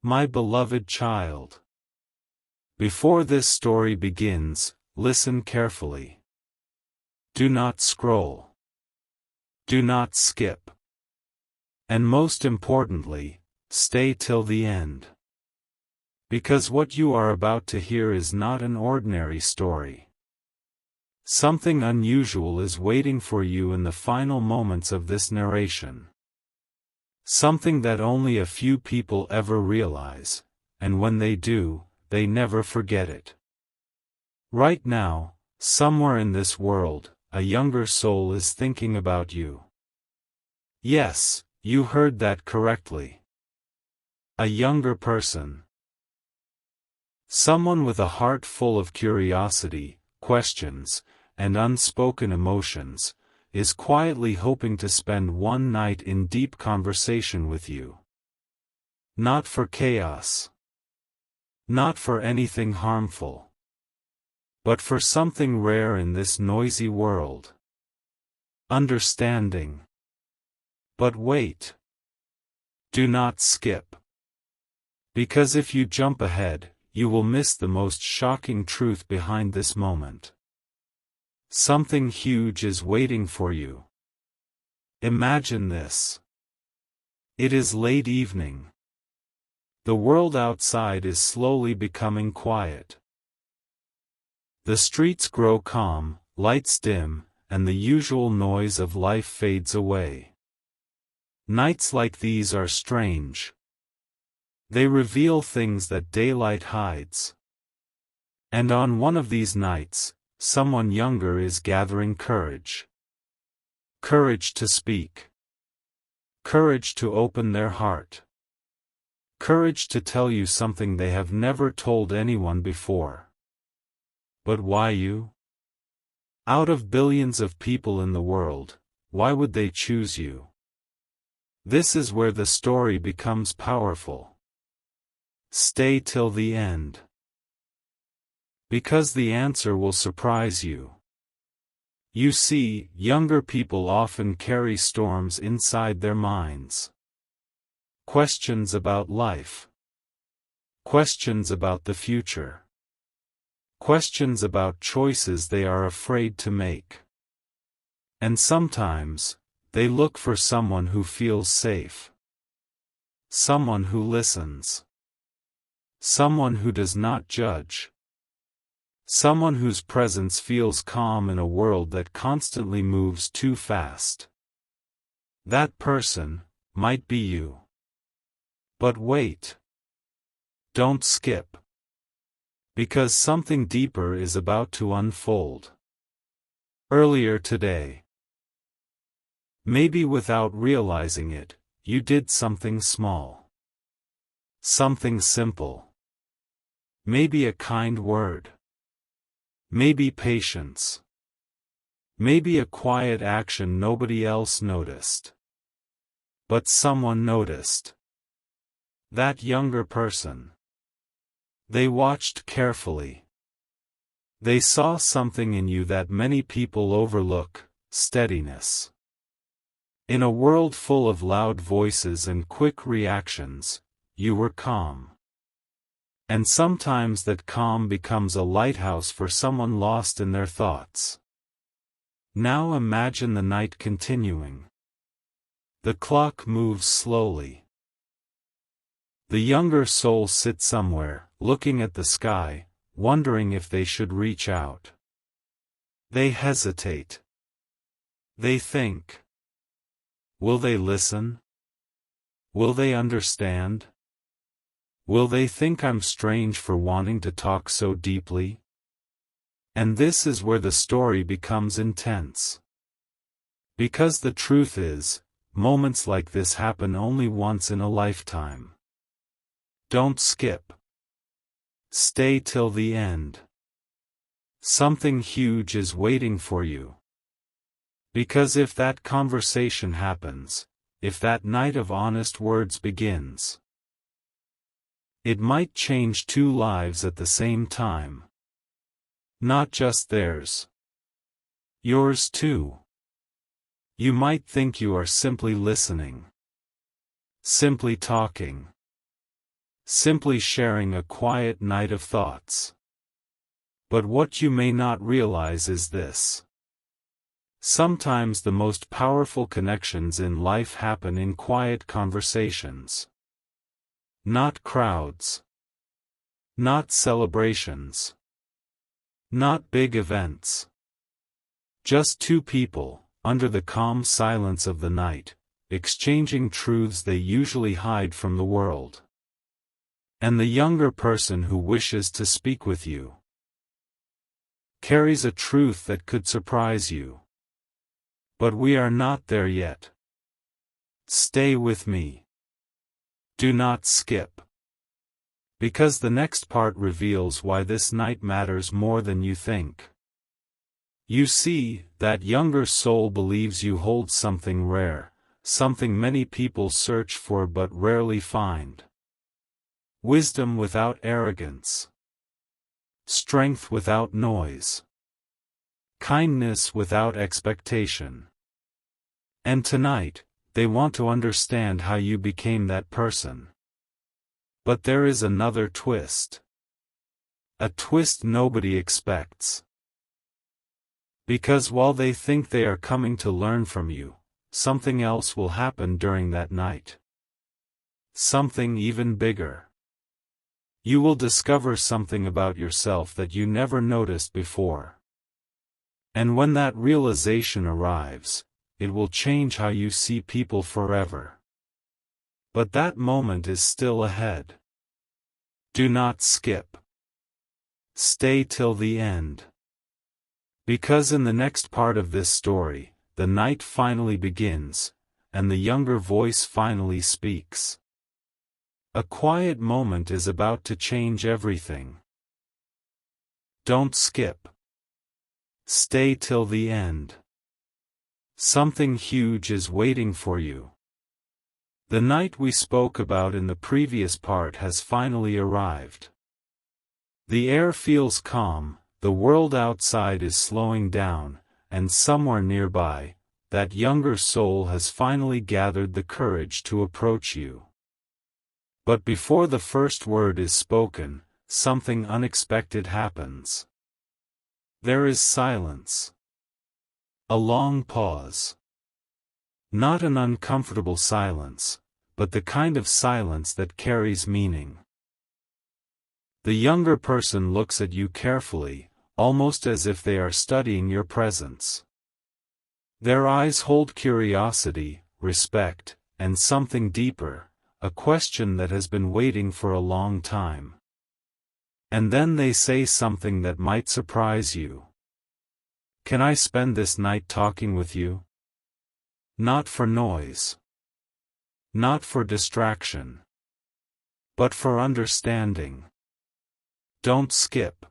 My beloved child. Before this story begins, listen carefully. Do not scroll. Do not skip. And most importantly, stay till the end. Because what you are about to hear is not an ordinary story. Something unusual is waiting for you in the final moments of this narration. Something that only a few people ever realize, and when they do, they never forget it. Right now, somewhere in this world, a younger soul is thinking about you. Yes, you heard that correctly. A younger person. Someone with a heart full of curiosity, questions, and unspoken emotions, is quietly hoping to spend one night in deep conversation with you. Not for chaos. Not for anything harmful. But for something rare in this noisy world. Understanding. But wait. Do not skip. Because if you jump ahead, you will miss the most shocking truth behind this moment. Something huge is waiting for you. Imagine this. It is late evening. The world outside is slowly becoming quiet. The streets grow calm, lights dim, and the usual noise of life fades away. Nights like these are strange. They reveal things that daylight hides. And on one of these nights, someone younger is gathering courage. Courage to speak. Courage to open their heart. Courage to tell you something they have never told anyone before. But why you? Out of billions of people in the world, why would they choose you? This is where the story becomes powerful. Stay till the end. Because the answer will surprise you. You see, younger people often carry storms inside their minds. Questions about life. Questions about the future. Questions about choices they are afraid to make. And sometimes, they look for someone who feels safe. Someone who listens. Someone who does not judge. Someone whose presence feels calm in a world that constantly moves too fast. That person might be you. But wait. Don't skip. Because something deeper is about to unfold. Earlier today. Maybe without realizing it, you did something small. Something simple. Maybe a kind word. Maybe patience. Maybe a quiet action nobody else noticed. But someone noticed. That younger person. They watched carefully. They saw something in you that many people overlook: steadiness. In a world full of loud voices and quick reactions, you were calm. And sometimes that calm becomes a lighthouse for someone lost in their thoughts. Now imagine the night continuing. The clock moves slowly. The younger soul sits somewhere, looking at the sky, wondering if they should reach out. They hesitate. They think. Will they listen? Will they understand? Will they think I'm strange for wanting to talk so deeply? And this is where the story becomes intense. Because the truth is, moments like this happen only once in a lifetime. Don't skip. Stay till the end. Something huge is waiting for you. Because if that conversation happens, if that night of honest words begins, it might change two lives at the same time. Not just theirs. Yours too. You might think you are simply listening. Simply talking. simply sharing a quiet night of thoughts. But what you may not realize is this. Sometimes the most powerful connections in life happen in quiet conversations. Not crowds. Not celebrations. Not big events. Just two people, under the calm silence of the night, exchanging truths they usually hide from the world. And the younger person who wishes to speak with you carries a truth that could surprise you. But we are not there yet. Stay with me. Do not skip. Because the next part reveals why this night matters more than you think. You see, that younger soul believes you hold something rare, something many people search for but rarely find. Wisdom without arrogance. Strength without noise. Kindness without expectation. And tonight, they want to understand how you became that person. But there is another twist. A twist nobody expects. Because while they think they are coming to learn from you, something else will happen during that night. Something even bigger. You will discover something about yourself that you never noticed before. And when that realization arrives, it will change how you see people forever. But that moment is still ahead. Do not skip. Stay till the end. Because in the next part of this story, the night finally begins, and the younger voice finally speaks. A quiet moment is about to change everything. Don't skip. Stay till the end. Something huge is waiting for you. The night we spoke about in the previous part has finally arrived. The air feels calm, the world outside is slowing down, and somewhere nearby, that younger soul has finally gathered the courage to approach you. But before the first word is spoken, something unexpected happens. There is silence. A long pause. Not an uncomfortable silence, but the kind of silence that carries meaning. The younger person looks at you carefully, almost as if they are studying your presence. Their eyes hold curiosity, respect, and something deeper, a question that has been waiting for a long time. And then they say something that might surprise you. Can I spend this night talking with you? Not for noise. Not for distraction. But for understanding. Don't skip.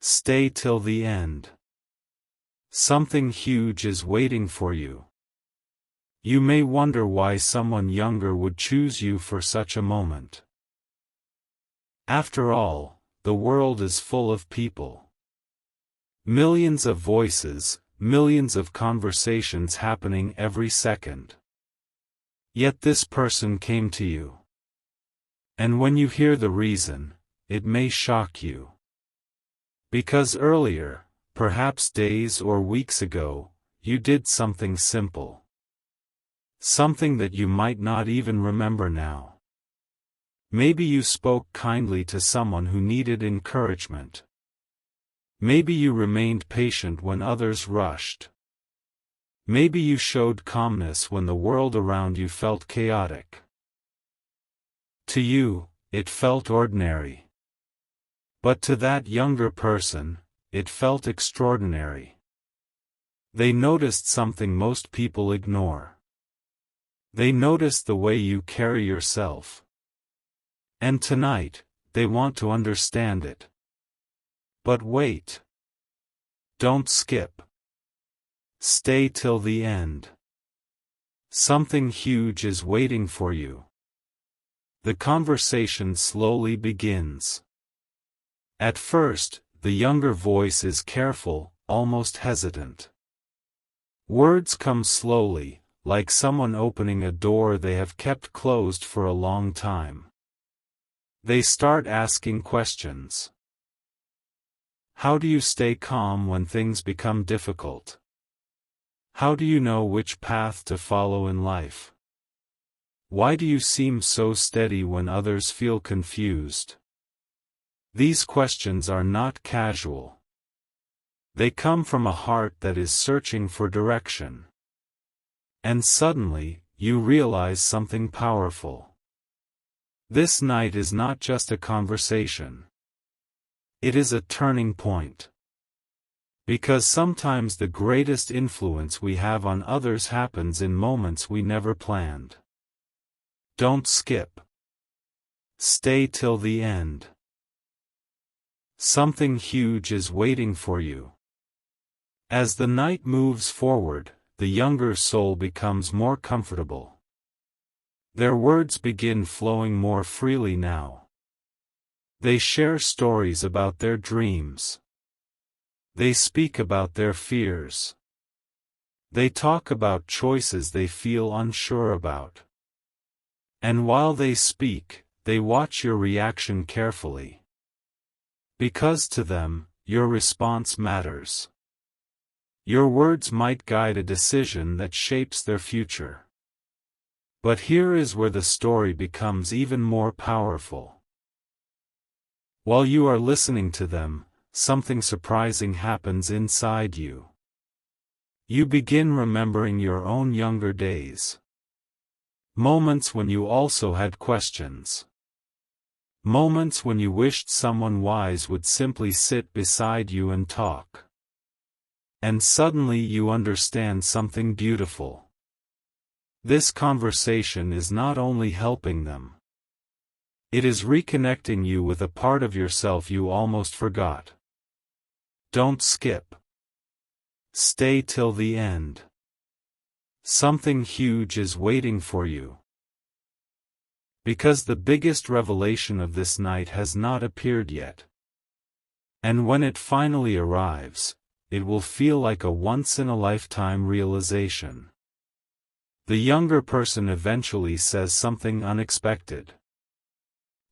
Stay till the end. Something huge is waiting for you. You may wonder why someone younger would choose you for such a moment. After all, the world is full of people. Millions of voices, millions of conversations happening every second. Yet this person came to you. And when you hear the reason, it may shock you. Because earlier, perhaps days or weeks ago, you did something simple. Something that you might not even remember now. Maybe you spoke kindly to someone who needed encouragement. Maybe you remained patient when others rushed. Maybe you showed calmness when the world around you felt chaotic. To you, it felt ordinary. But to that younger person, it felt extraordinary. They noticed something most people ignore. They noticed the way you carry yourself. And tonight, they want to understand it. But wait. Don't skip. Stay till the end. Something huge is waiting for you. The conversation slowly begins. At first, the younger voice is careful, almost hesitant. Words come slowly, like someone opening a door they have kept closed for a long time. They start asking questions. How do you stay calm when things become difficult? How do you know which path to follow in life? Why do you seem so steady when others feel confused? These questions are not casual. They come from a heart that is searching for direction. And suddenly, you realize something powerful. This night is not just a conversation. It is a turning point. Because sometimes the greatest influence we have on others happens in moments we never planned. Don't skip. Stay till the end. Something huge is waiting for you. As the night moves forward, the younger soul becomes more comfortable. Their words begin flowing more freely now. They share stories about their dreams. They speak about their fears. They talk about choices they feel unsure about. And while they speak, they watch your reaction carefully. Because to them, your response matters. Your words might guide a decision that shapes their future. But here is where the story becomes even more powerful. While you are listening to them, something surprising happens inside you. You begin remembering your own younger days. Moments when you also had questions. Moments when you wished someone wise would simply sit beside you and talk. And suddenly you understand something beautiful. This conversation is not only helping them. It is reconnecting you with a part of yourself you almost forgot. Don't skip. Stay till the end. Something huge is waiting for you. Because the biggest revelation of this night has not appeared yet. And when it finally arrives, it will feel like a once-in-a-lifetime realization. The younger person eventually says something unexpected.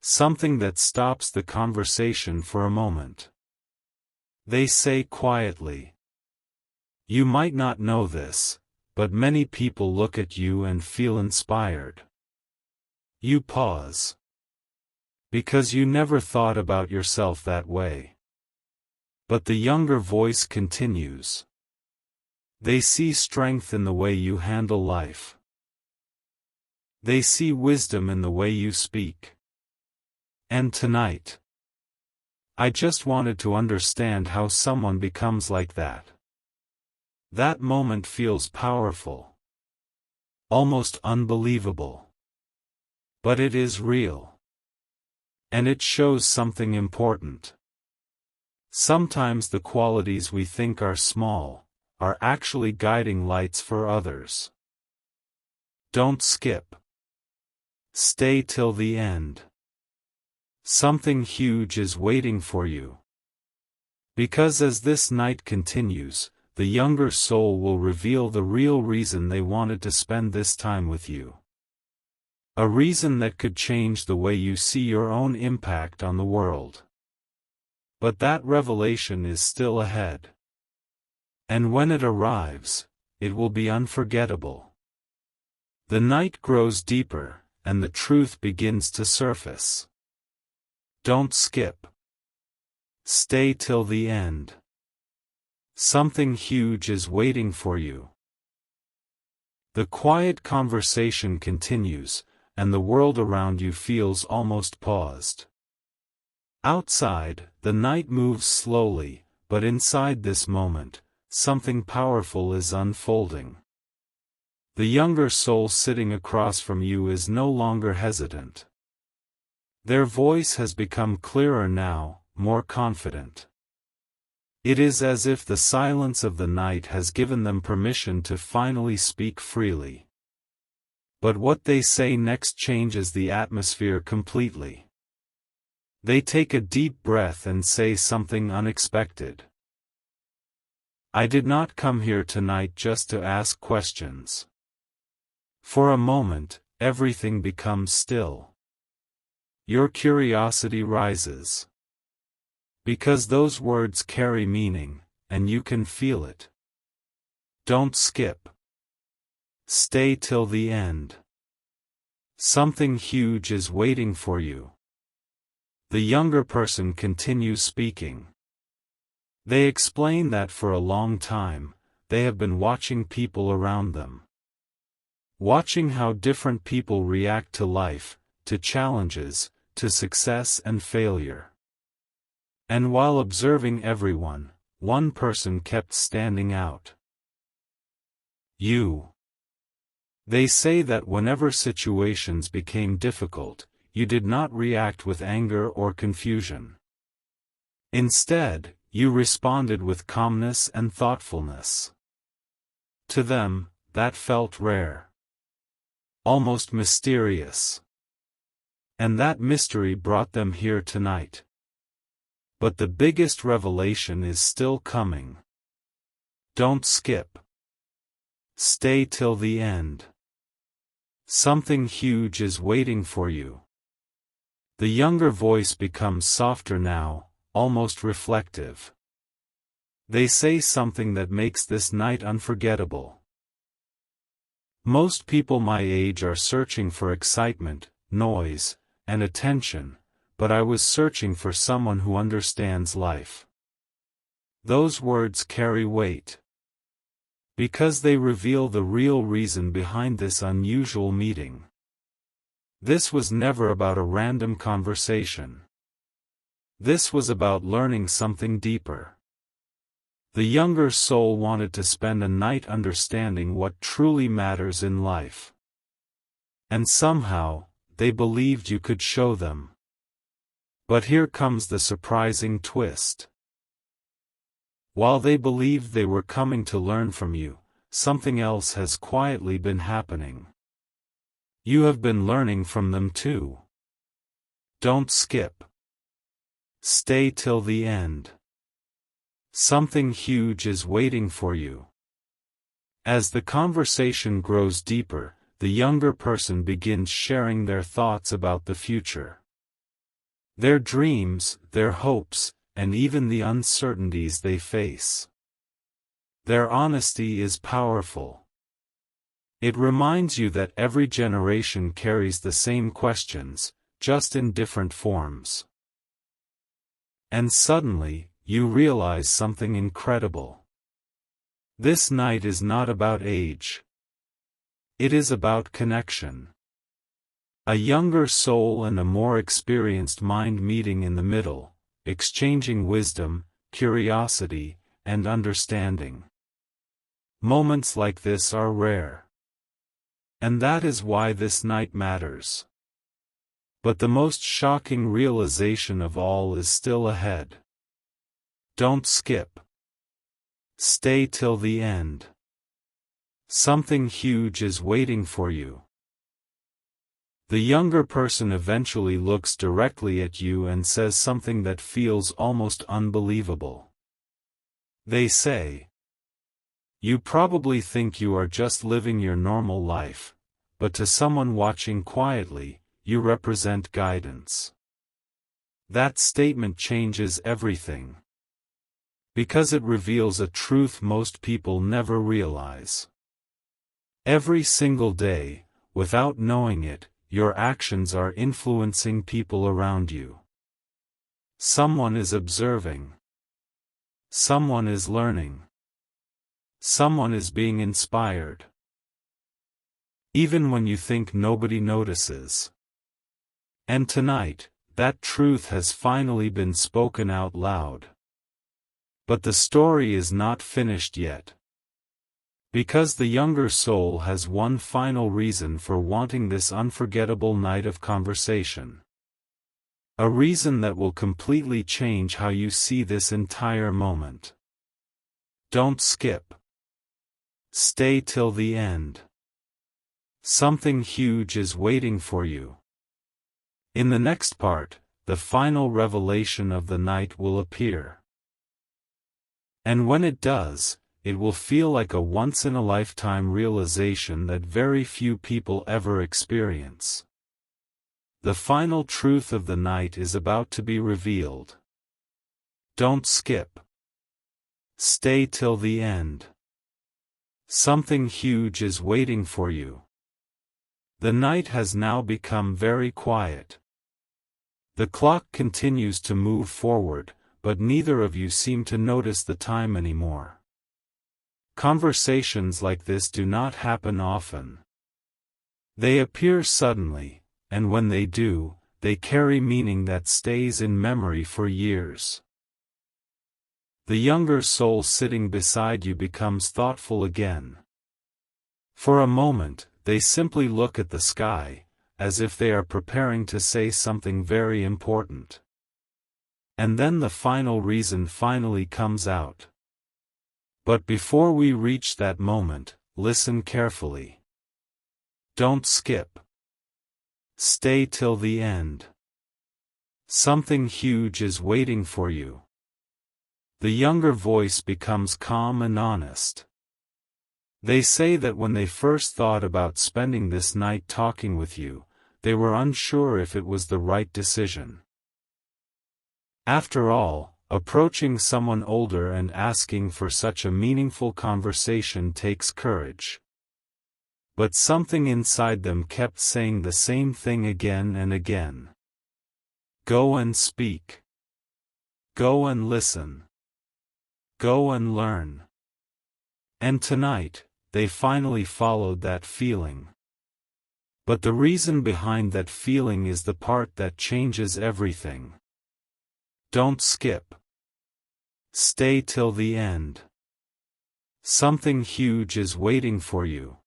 Something that stops the conversation for a moment. They say quietly, "You might not know this, but many people look at you and feel inspired." You pause. Because you never thought about yourself that way. But the younger voice continues. They see strength in the way you handle life. They see wisdom in the way you speak. And tonight, I just wanted to understand how someone becomes like that. That moment feels powerful. Almost unbelievable. But it is real. And it shows something important. Sometimes the qualities we think are small are actually guiding lights for others. Don't skip. Stay till the end. Something huge is waiting for you. Because as this night continues, the younger soul will reveal the real reason they wanted to spend this time with you. A reason that could change the way you see your own impact on the world. But that revelation is still ahead. And when it arrives, it will be unforgettable. The night grows deeper, and the truth begins to surface. Don't skip. Stay till the end. Something huge is waiting for you. The quiet conversation continues, and the world around you feels almost paused. Outside, the night moves slowly, but inside this moment, something powerful is unfolding. The younger soul sitting across from you is no longer hesitant. Their voice has become clearer now, more confident. It is as if the silence of the night has given them permission to finally speak freely. But what they say next changes the atmosphere completely. They take a deep breath and say something unexpected. I did not come here tonight just to ask questions. For a moment, everything becomes still. Your curiosity rises. Because those words carry meaning, and you can feel it. Don't skip. Stay till the end. Something huge is waiting for you. The younger person continues speaking. They explain that for a long time, they have been watching people around them. Watching how different people react to life, to challenges, to success and failure. And while observing everyone, one person kept standing out. You. They say that whenever situations became difficult, you did not react with anger or confusion. Instead, you responded with calmness and thoughtfulness. To them, that felt rare. Almost mysterious. And that mystery brought them here tonight. But the biggest revelation is still coming. Don't skip. Stay till the end. Something huge is waiting for you. The younger voice becomes softer now, almost reflective. They say something that makes this night unforgettable. Most people my age are searching for excitement, noise, and attention, but I was searching for someone who understands life. Those words carry weight. Because they reveal the real reason behind this unusual meeting. This was never about a random conversation. This was about learning something deeper. The younger soul wanted to spend a night understanding what truly matters in life. And somehow, they believed you could show them. But here comes the surprising twist. While they believed they were coming to learn from you, something else has quietly been happening. You have been learning from them too. Don't skip. Stay till the end. Something huge is waiting for you. As the conversation grows deeper, the younger person begins sharing their thoughts about the future. Their dreams, their hopes, and even the uncertainties they face. Their honesty is powerful. It reminds you that every generation carries the same questions, just in different forms. And suddenly, you realize something incredible. This night is not about age. It is about connection. A younger soul and a more experienced mind meeting in the middle, exchanging wisdom, curiosity, and understanding. Moments like this are rare. And that is why this night matters. But the most shocking realization of all is still ahead. Don't skip. Stay till the end. Something huge is waiting for you. The younger person eventually looks directly at you and says something that feels almost unbelievable. They say, "You probably think you are just living your normal life, but to someone watching quietly, you represent guidance." That statement changes everything. Because it reveals a truth most people never realize. Every single day, without knowing it, your actions are influencing people around you. Someone is observing. Someone is learning. Someone is being inspired. Even when you think nobody notices. And tonight, that truth has finally been spoken out loud. But the story is not finished yet. Because the younger soul has one final reason for wanting this unforgettable night of conversation. A reason that will completely change how you see this entire moment. Don't skip. Stay till the end. Something huge is waiting for you. In the next part, the final revelation of the night will appear. And when it does, it will feel like a once-in-a-lifetime realization that very few people ever experience. The final truth of the night is about to be revealed. Don't skip. Stay till the end. Something huge is waiting for you. The night has now become very quiet. The clock continues to move forward, but neither of you seem to notice the time anymore. Conversations like this do not happen often. They appear suddenly, and when they do, they carry meaning that stays in memory for years. The younger soul sitting beside you becomes thoughtful again. For a moment, they simply look at the sky, as if they are preparing to say something very important. And then the final reason finally comes out. But before we reach that moment, listen carefully. Don't skip. Stay till the end. Something huge is waiting for you. The younger voice becomes calm and honest. They say that when they first thought about spending this night talking with you, they were unsure if it was the right decision. After all, approaching someone older and asking for such a meaningful conversation takes courage. But something inside them kept saying the same thing again and again. Go and speak. Go and listen. Go and learn. And tonight, they finally followed that feeling. But the reason behind that feeling is the part that changes everything. Don't skip. Stay till the end. Something huge is waiting for you.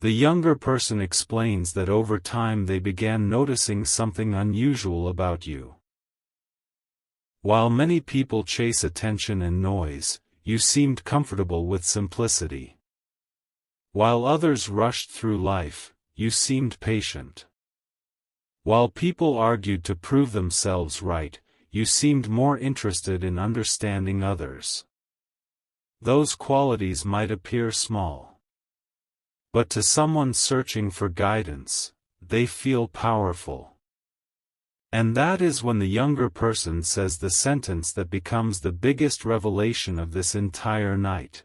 The younger person explains that over time they began noticing something unusual about you. While many people chase attention and noise, you seemed comfortable with simplicity. While others rushed through life, you seemed patient. While people argued to prove themselves right, you seemed more interested in understanding others. Those qualities might appear small. But to someone searching for guidance, they feel powerful. And that is when the younger person says the sentence that becomes the biggest revelation of this entire night.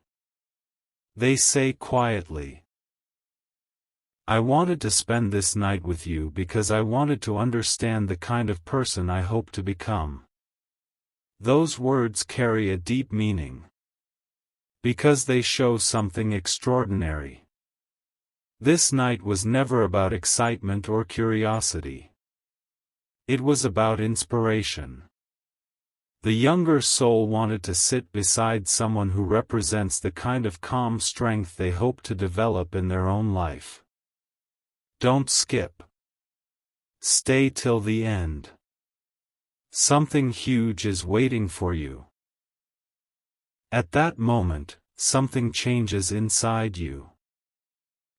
They say quietly, I wanted to spend this night with you because I wanted to understand the kind of person I hope to become. Those words carry a deep meaning. Because they show something extraordinary. This night was never about excitement or curiosity. It was about inspiration. The younger soul wanted to sit beside someone who represents the kind of calm strength they hope to develop in their own life. Don't skip. Stay till the end. Something huge is waiting for you. At that moment, something changes inside you.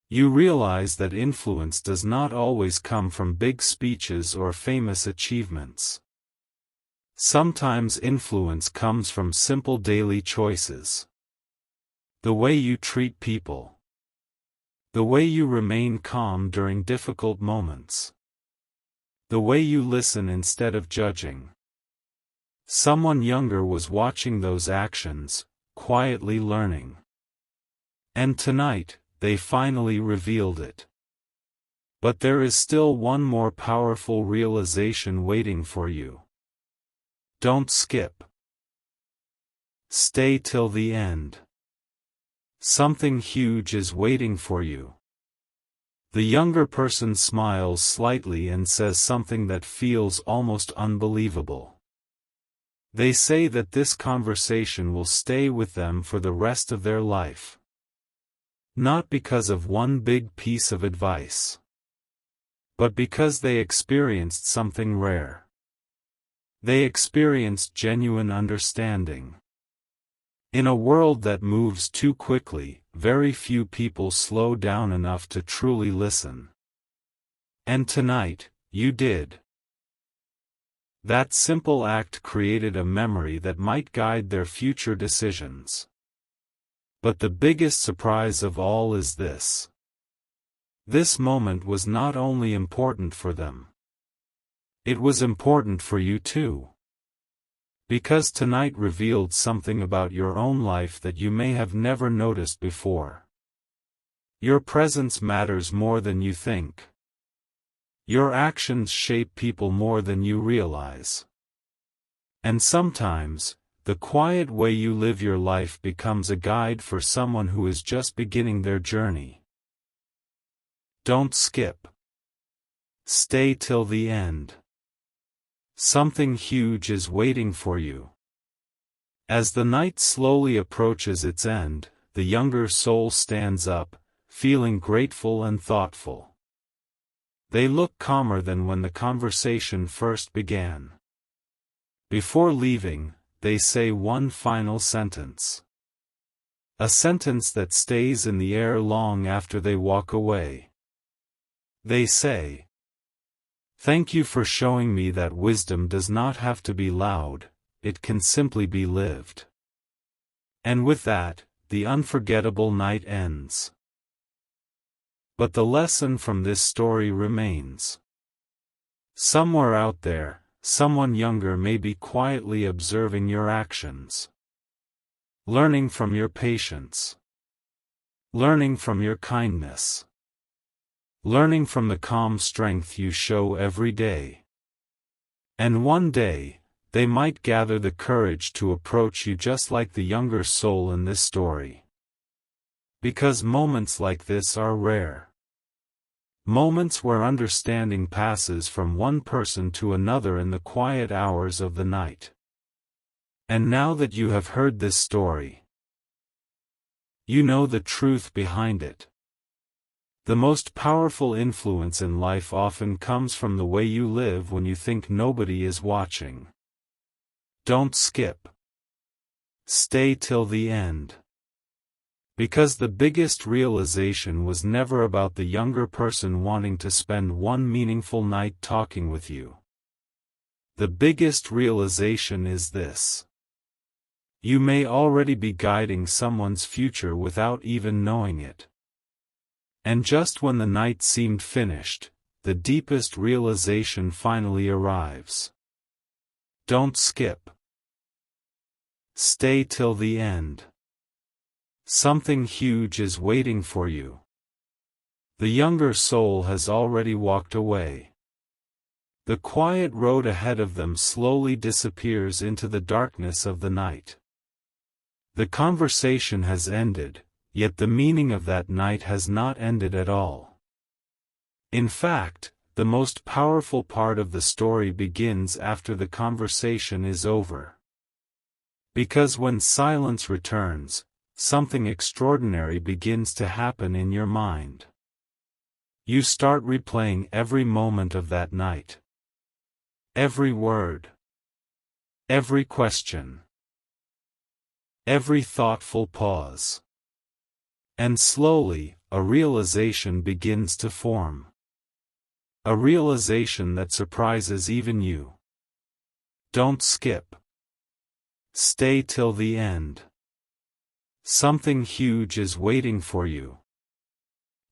You realize that influence does not always come from big speeches or famous achievements. Sometimes influence comes from simple daily choices. The way you treat people. The way you remain calm during difficult moments. The way you listen instead of judging. Someone younger was watching those actions, quietly learning. And tonight, they finally revealed it. But there is still one more powerful realization waiting for you. Don't skip. Stay till the end. Something huge is waiting for you. The younger person smiles slightly and says something that feels almost unbelievable. They say that this conversation will stay with them for the rest of their life. Not because of one big piece of advice. But because they experienced something rare. They experienced genuine understanding. In a world that moves too quickly, very few people slow down enough to truly listen. And tonight, you did. That simple act created a memory that might guide their future decisions. But the biggest surprise of all is this. This moment was not only important for them. It was important for you too. Because tonight revealed something about your own life that you may have never noticed before. Your presence matters more than you think. Your actions shape people more than you realize. And sometimes, the quiet way you live your life becomes a guide for someone who is just beginning their journey. Don't skip. Stay till the end. Something huge is waiting for you. As the night slowly approaches its end, the younger soul stands up, feeling grateful and thoughtful. They look calmer than when the conversation first began. Before leaving, they say one final sentence. A sentence that stays in the air long after they walk away. They say, "Thank you for showing me that wisdom does not have to be loud, it can simply be lived." And with that, the unforgettable night ends. But the lesson from this story remains. Somewhere out there, someone younger may be quietly observing your actions. Learning from your patience. Learning from your kindness. Learning from the calm strength you show every day. And one day, they might gather the courage to approach you just like the younger soul in this story. Because moments like this are rare. Moments where understanding passes from one person to another in the quiet hours of the night. And now that you have heard this story, you know the truth behind it. The most powerful influence in life often comes from the way you live when you think nobody is watching. Don't skip. Stay till the end. Because the biggest realization was never about the younger person wanting to spend one meaningful night talking with you. The biggest realization is this. You may already be guiding someone's future without even knowing it. And just when the night seemed finished, the deepest realization finally arrives. Don't skip. Stay till the end. Something huge is waiting for you. The younger soul has already walked away. The quiet road ahead of them slowly disappears into the darkness of the night. The conversation has ended, yet the meaning of that night has not ended at all. In fact, the most powerful part of the story begins after the conversation is over. Because when silence returns, something extraordinary begins to happen in your mind. You start replaying every moment of that night. Every word. Every question. Every thoughtful pause. And slowly, a realization begins to form. A realization that surprises even you. Don't skip. Stay till the end. Something huge is waiting for you.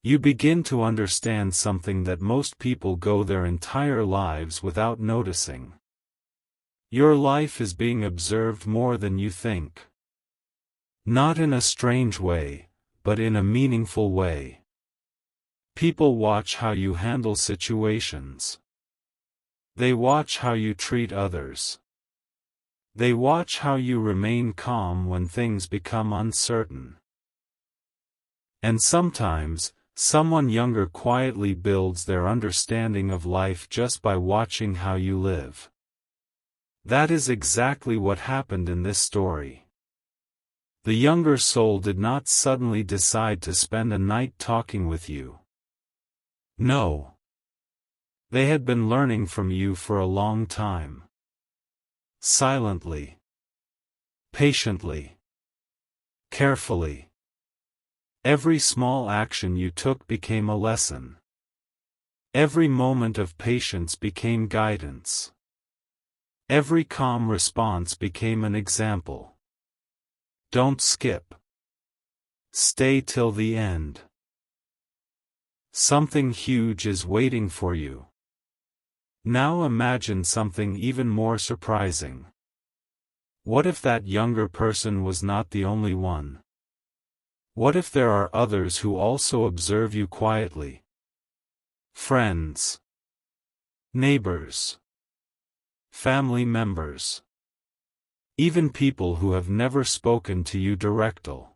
You begin to understand something that most people go their entire lives without noticing. Your life is being observed more than you think. Not in a strange way, but in a meaningful way. People watch how you handle situations. They watch how you treat others. They watch how you remain calm when things become uncertain. And sometimes, someone younger quietly builds their understanding of life just by watching how you live. That is exactly what happened in this story. The younger soul did not suddenly decide to spend a night talking with you. No. They had been learning from you for a long time. Silently. Patiently. Carefully. Every small action you took became a lesson. Every moment of patience became guidance. Every calm response became an example. Don't skip. Stay till the end. Something huge is waiting for you. Now imagine something even more surprising. What if that younger person was not the only one? What if there are others who also observe you quietly? Friends, neighbors, family members, even people who have never spoken to you directly.